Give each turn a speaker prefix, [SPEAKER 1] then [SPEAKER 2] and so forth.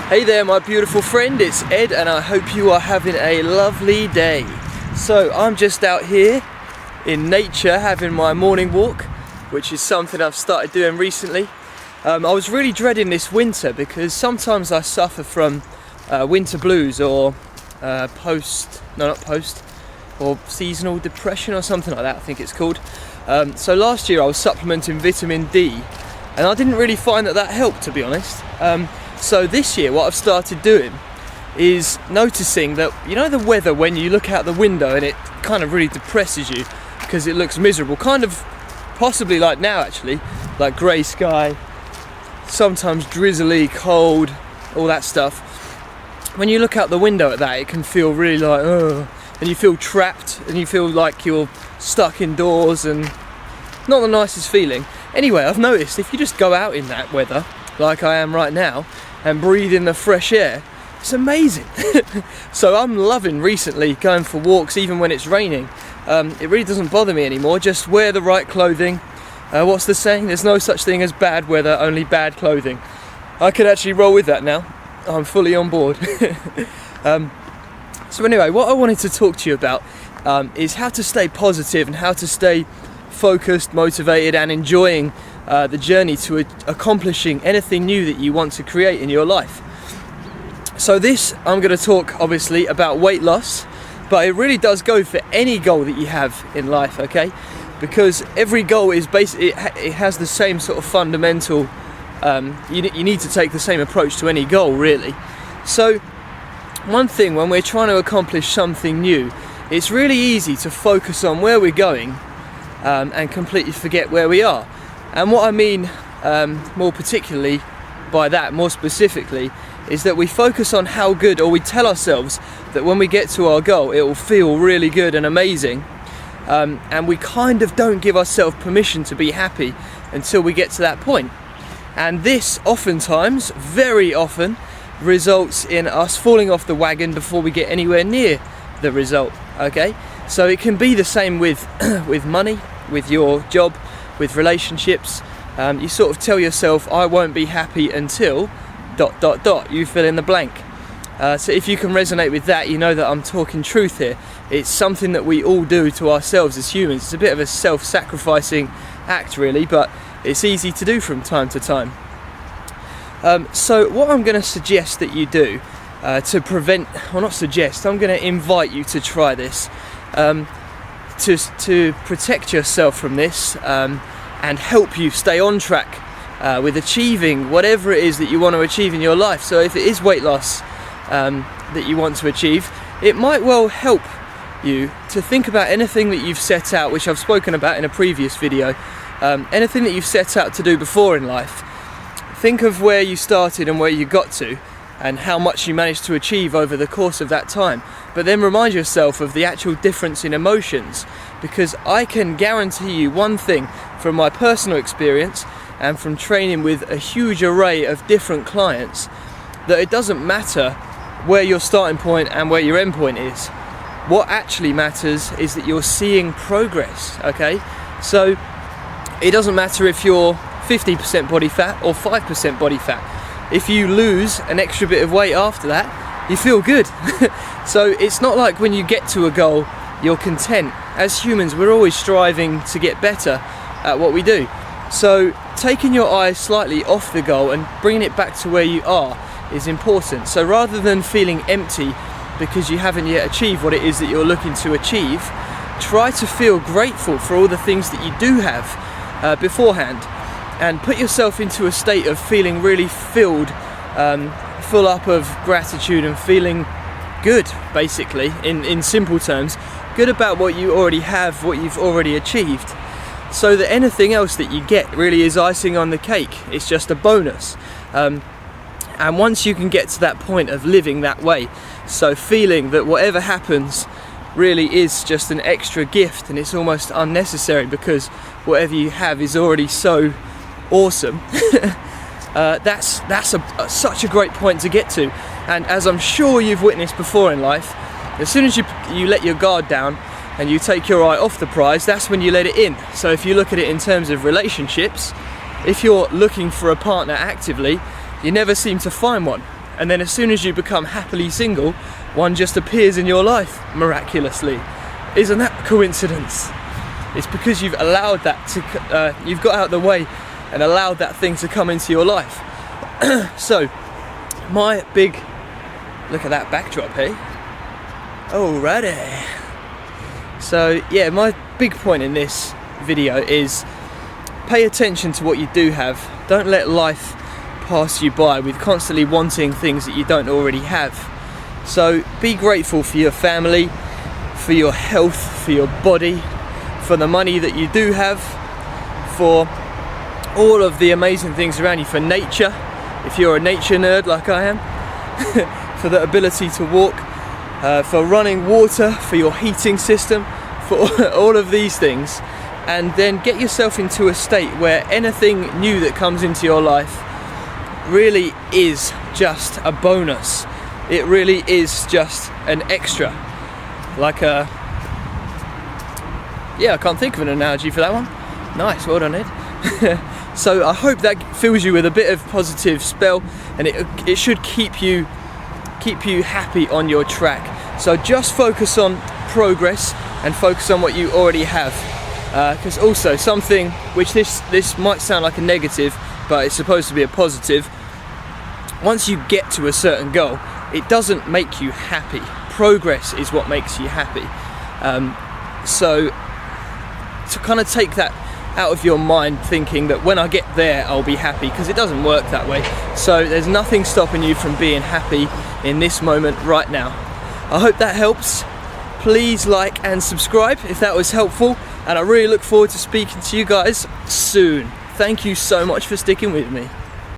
[SPEAKER 1] Hey there my beautiful friend, it's Ed and I hope you are having a lovely day. So I'm just out here in nature having my morning walk, which is something I've started doing recently. I was really dreading this winter because sometimes I suffer from winter blues or seasonal depression or something like that, I think it's called. So last year I was supplementing vitamin D and I didn't really find that helped, to be honest. So this year what I've started doing is noticing that, you know, the weather when you look out the window and it kind of really depresses you because it looks miserable, kind of possibly like now actually, like grey sky, sometimes drizzly, cold, all that stuff. When you look out the window at that, it can feel really like, ugh, and you feel trapped and you feel like you're stuck indoors and not the nicest feeling. Anyway, I've noticed if you just go out in that weather, like I am right now, and breathe in the fresh air, it's amazing. So I'm loving recently going for walks even when it's raining. It really doesn't bother me anymore, just wear the right clothing. What's the saying? There's no such thing as bad weather, only bad clothing. I could actually roll with that now. I'm fully on board. So anyway, what I wanted to talk to you about is how to stay positive and how to stay focused, motivated and enjoying the journey to accomplishing anything new that you want to create in your life. So this, I'm going to talk obviously about weight loss, but it really does go for any goal that you have in life, okay? Because every goal is basically, it has the same sort of fundamental, you need to take the same approach to any goal really. So one thing when we're trying to accomplish something new, it's really easy to focus on where we're going and completely forget where we are. And what I mean more particularly by that, more specifically, is that we focus on how good, or we tell ourselves that when we get to our goal it will feel really good and amazing, and we kind of don't give ourselves permission to be happy until we get to that point. And this oftentimes, very often, results in us falling off the wagon before we get anywhere near the result, okay? So it can be the same with with money, with your job, with relationships. You sort of tell yourself, I won't be happy until ... you fill in the blank. So if you can resonate with that, you know that I'm talking truth here. It's something that we all do to ourselves as humans. It's a bit of a self-sacrificing act really, but it's easy to do from time to time. So what I'm going to suggest that you do to prevent, or not suggest, I'm going to invite you to try this, to protect yourself from this and help you stay on track with achieving whatever it is that you want to achieve in your life. So if it is weight loss that you want to achieve, it might well help you to think about anything that you've set out, which I've spoken about in a previous video, anything that you've set out to do before in life. Think of where you started and where you got to and how much you managed to achieve over the course of that time. But then remind yourself of the actual difference in emotions, because I can guarantee you one thing from my personal experience and from training with a huge array of different clients, that it doesn't matter where your starting point and where your end point is. What actually matters is that you're seeing progress, okay? So it doesn't matter if you're 50% body fat or 5% body fat. If you lose an extra bit of weight after that, you feel good. So it's not like when you get to a goal, you're content. As humans, we're always striving to get better at what we do. So taking your eyes slightly off the goal and bringing it back to where you are is important. So rather than feeling empty because you haven't yet achieved what it is that you're looking to achieve, try to feel grateful for all the things that you do have beforehand, and put yourself into a state of feeling really full up of gratitude and feeling good, basically, in simple terms, good about what you already have, what you've already achieved, so that anything else that you get really is icing on the cake. It's just a bonus. And once you can get to that point of living that way, so feeling that whatever happens really is just an extra gift and it's almost unnecessary because whatever you have is already so awesome, that's such a great point to get to. And as I'm sure you've witnessed before in life, as soon as you let your guard down and you take your eye off the prize, that's when you let it in. So if you look at it in terms of relationships, if you're looking for a partner actively, you never seem to find one. and then as soon as you become happily single, one just appears in your life miraculously. Isn't that a coincidence? It's because you've allowed that to, you've got out of the way and allowed that thing to come into your life. So, my big, look at that backdrop here. Alrighty. So yeah, my big point in this video is pay attention to what you do have. Don't let life pass you by with constantly wanting things that you don't already have. So be grateful for your family, for your health, for your body, for the money that you do have, for all of the amazing things around you, for nature, if you're a nature nerd like I am, for the ability to walk, for running water, for your heating system, for all of these things. And then get yourself into a state where anything new that comes into your life really is just a bonus. It really is just an extra. Like a, yeah, I can't think of an analogy for that one. Nice, well done, Ed. So I hope that fills you with a bit of positive spell, and it should keep you happy on your track. So just focus on progress and focus on what you already have. Because also something which this might sound like a negative, but it's supposed to be a positive. Once you get to a certain goal, it doesn't make you happy. Progress is what makes you happy. So to kind of take that out of your mind, thinking that when I get there I'll be happy, because it doesn't work that way. So there's nothing stopping you from being happy in this moment right now. I hope that helps. Please like and subscribe if that was helpful, and I really look forward to speaking to you guys soon. Thank you so much for sticking with me.